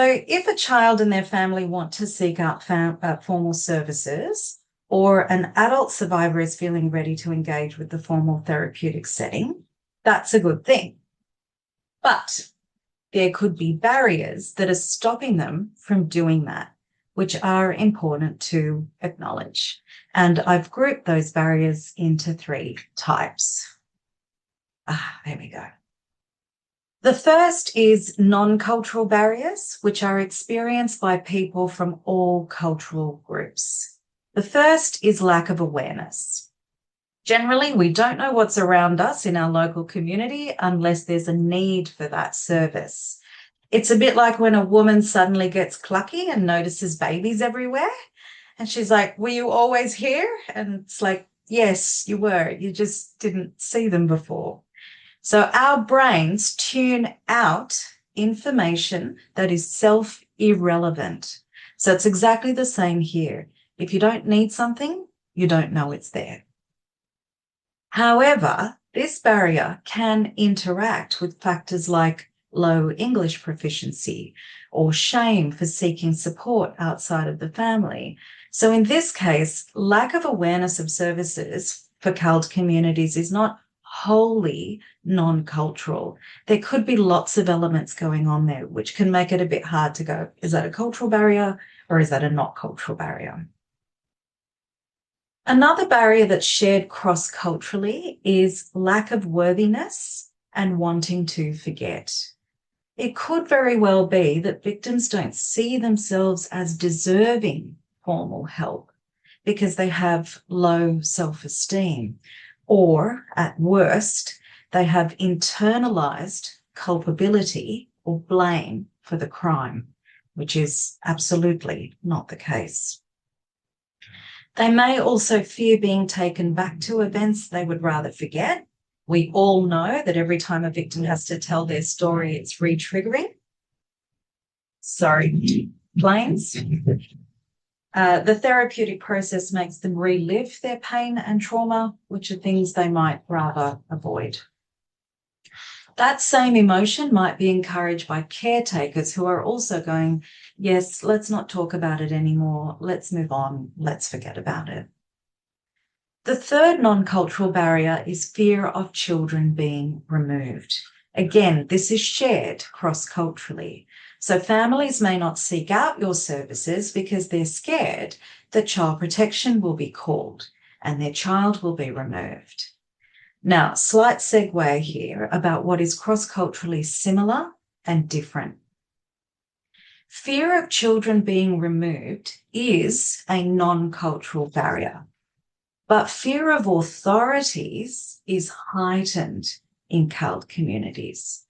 if a child and their family want to seek out formal services, or an adult survivor is feeling ready to engage with the formal therapeutic setting, that's a good thing. But there could be barriers that are stopping them from doing that, which are important to acknowledge. And I've grouped those barriers into 3 types. There we go. The first is non-cultural barriers, which are experienced by people from all cultural groups. The first is lack of awareness. Generally, we don't know what's around us in our local community unless there's a need for that service. It's a bit like when a woman suddenly gets clucky and notices babies everywhere. And she's like, were you always here? And it's like, yes, you were. You just didn't see them before. So our brains tune out information that is self-irrelevant. So it's exactly the same here. If you don't need something, you don't know it's there. However, this barrier can interact with factors like low English proficiency or shame for seeking support outside of the family. So in this case, lack of awareness of services for CALD communities is not wholly non-cultural. There could be lots of elements going on there, which can make it a bit hard to go, is that a cultural barrier or is that a not cultural barrier? Another barrier that's shared cross-culturally is lack of worthiness and wanting to forget. It could very well be that victims don't see themselves as deserving formal help because they have low self-esteem, or at worst, they have internalized culpability or blame for the crime, which is absolutely not the case. They may also fear being taken back to events they would rather forget. We all know that every time a victim has to tell their story, it's re-triggering. Sorry, planes. The therapeutic process makes them relive their pain and trauma, which are things they might rather avoid. That same emotion might be encouraged by caretakers who are also going, yes, let's not talk about it anymore. Let's move on. Let's forget about it. The third non-cultural barrier is fear of children being removed. Again, this is shared cross-culturally. So families may not seek out your services because they're scared that child protection will be called and their child will be removed. Now, slight segue here about what is cross-culturally similar and different. Fear of children being removed is a non-cultural barrier, but fear of authorities is heightened in CALD communities.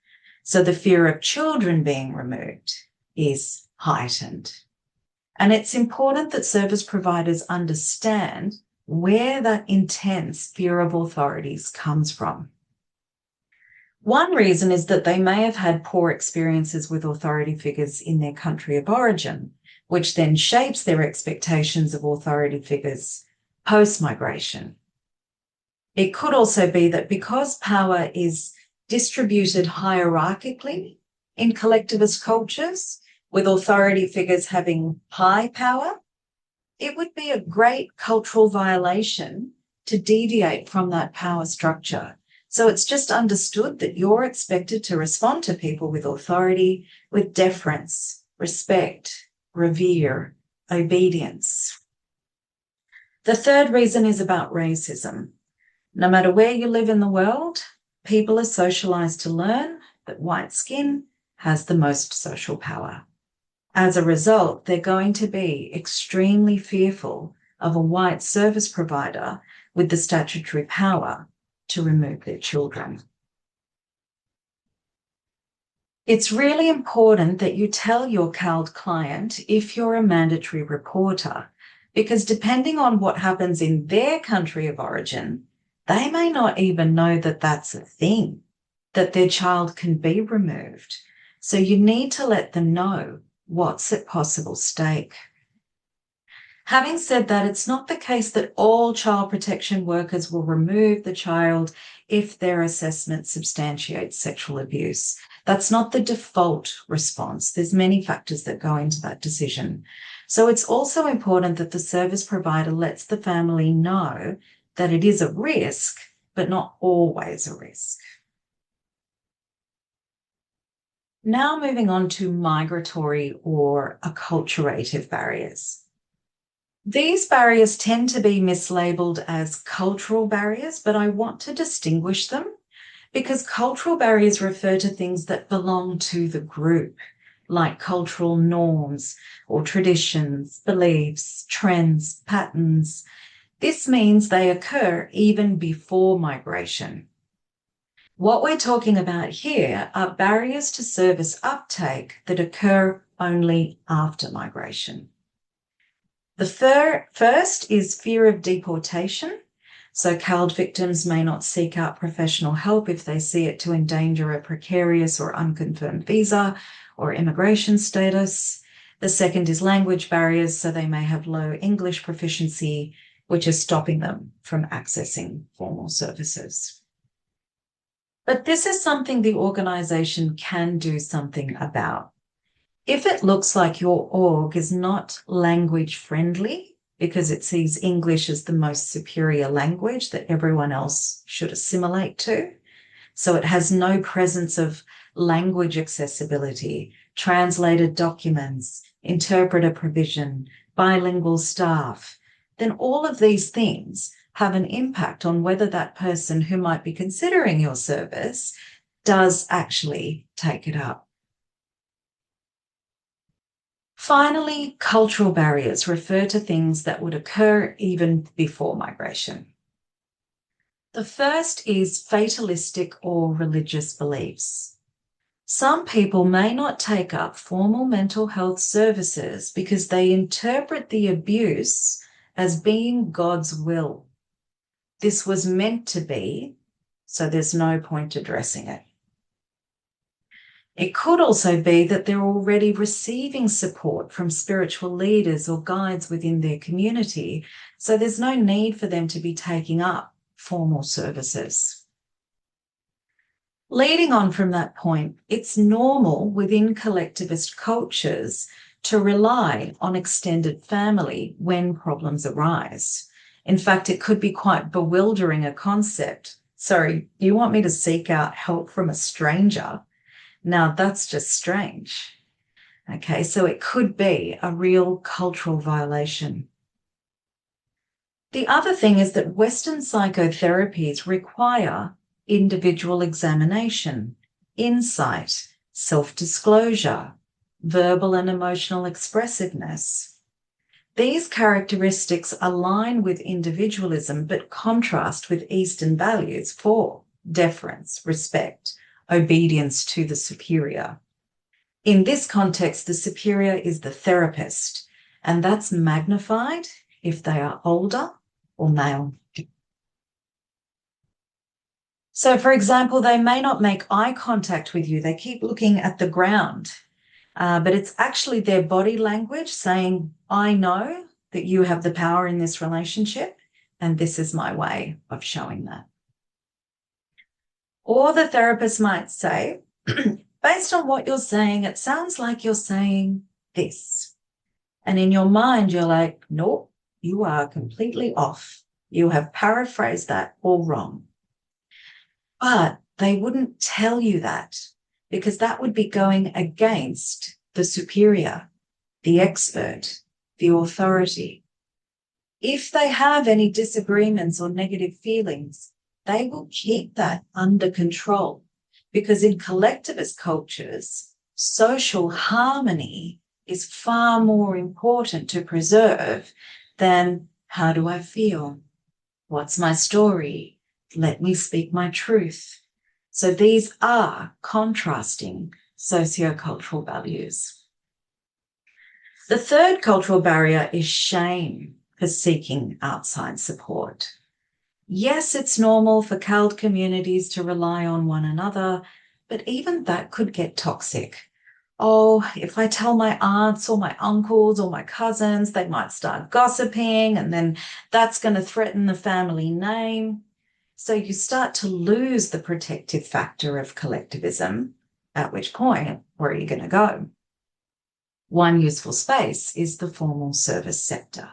So the fear of children being removed is heightened. And it's important that service providers understand where that intense fear of authorities comes from. One reason is that they may have had poor experiences with authority figures in their country of origin, which then shapes their expectations of authority figures post-migration. It could also be that because power is distributed hierarchically in collectivist cultures, with authority figures having high power, it would be a great cultural violation to deviate from that power structure. So it's just understood that you're expected to respond to people with authority with deference, respect, revere, obedience. The third reason is about racism. No matter where you live in the world, people are socialized to learn that white skin has the most social power. As a result, they're going to be extremely fearful of a white service provider with the statutory power to remove their children. It's really important that you tell your CALD client if you're a mandatory reporter, because depending on what happens in their country of origin, they may not even know that that's a thing, that their child can be removed. So you need to let them know what's at possible stake. Having said that, it's not the case that all child protection workers will remove the child if their assessment substantiates sexual abuse. That's not the default response. There's many factors that go into that decision. So it's also important that the service provider lets the family know that it is a risk, but not always a risk. Now moving on to migratory or acculturative barriers. These barriers tend to be mislabeled as cultural barriers, but I want to distinguish them because cultural barriers refer to things that belong to the group, like cultural norms or traditions, beliefs, trends, patterns. This means they occur even before migration. What we're talking about here are barriers to service uptake that occur only after migration. The first is fear of deportation. So CALD victims may not seek out professional help if they see it to endanger a precarious or unconfirmed visa or immigration status. The second is language barriers. So they may have low English proficiency, which is stopping them from accessing formal services. But this is something the organisation can do something about. If it looks like your org is not language friendly because it sees English as the most superior language that everyone else should assimilate to, so it has no presence of language accessibility, translated documents, interpreter provision, bilingual staff, then all of these things have an impact on whether that person who might be considering your service does actually take it up. Finally, cultural barriers refer to things that would occur even before migration. The first is fatalistic or religious beliefs. Some people may not take up formal mental health services because they interpret the abuse as being God's will. This was meant to be, so there's no point addressing it. It could also be that they're already receiving support from spiritual leaders or guides within their community, so there's no need for them to be taking up formal services. Leading on from that point, it's normal within collectivist cultures to rely on extended family when problems arise. In fact, it could be quite bewildering a concept. Sorry, you want me to seek out help from a stranger? Now, that's just strange. Okay, so it could be a real cultural violation. The other thing is that Western psychotherapies require individual examination, insight, self-disclosure, verbal and emotional expressiveness. These characteristics align with individualism but contrast with Eastern values for deference, respect, obedience to the superior. In this context, the superior is the therapist, and that's magnified if they are older or male. So, for example, they may not make eye contact with you. They keep looking at the ground, but it's actually their body language saying, I know that you have the power in this relationship, and this is my way of showing that. Or the therapist might say, based on what you're saying, it sounds like you're saying this. And in your mind, you're like, nope, you are completely off. You have paraphrased that all wrong. But they wouldn't tell you that because that would be going against the superior, the expert, the authority. If they have any disagreements or negative feelings, they will keep that under control because in collectivist cultures, social harmony is far more important to preserve than how do I feel? What's my story? Let me speak my truth. So these are contrasting sociocultural values. The third cultural barrier is shame for seeking outside support. Yes, it's normal for CALD communities to rely on one another, but even that could get toxic. Oh, if I tell my aunts or my uncles or my cousins, they might start gossiping, and then that's going to threaten the family name. So you start to lose the protective factor of collectivism, at which point, where are you going to go? One useful space is the formal service sector.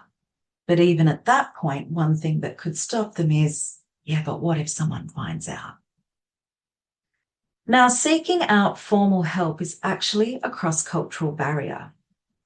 But even at that point, one thing that could stop them is, yeah, but what if someone finds out? Now, seeking out formal help is actually a cross-cultural barrier.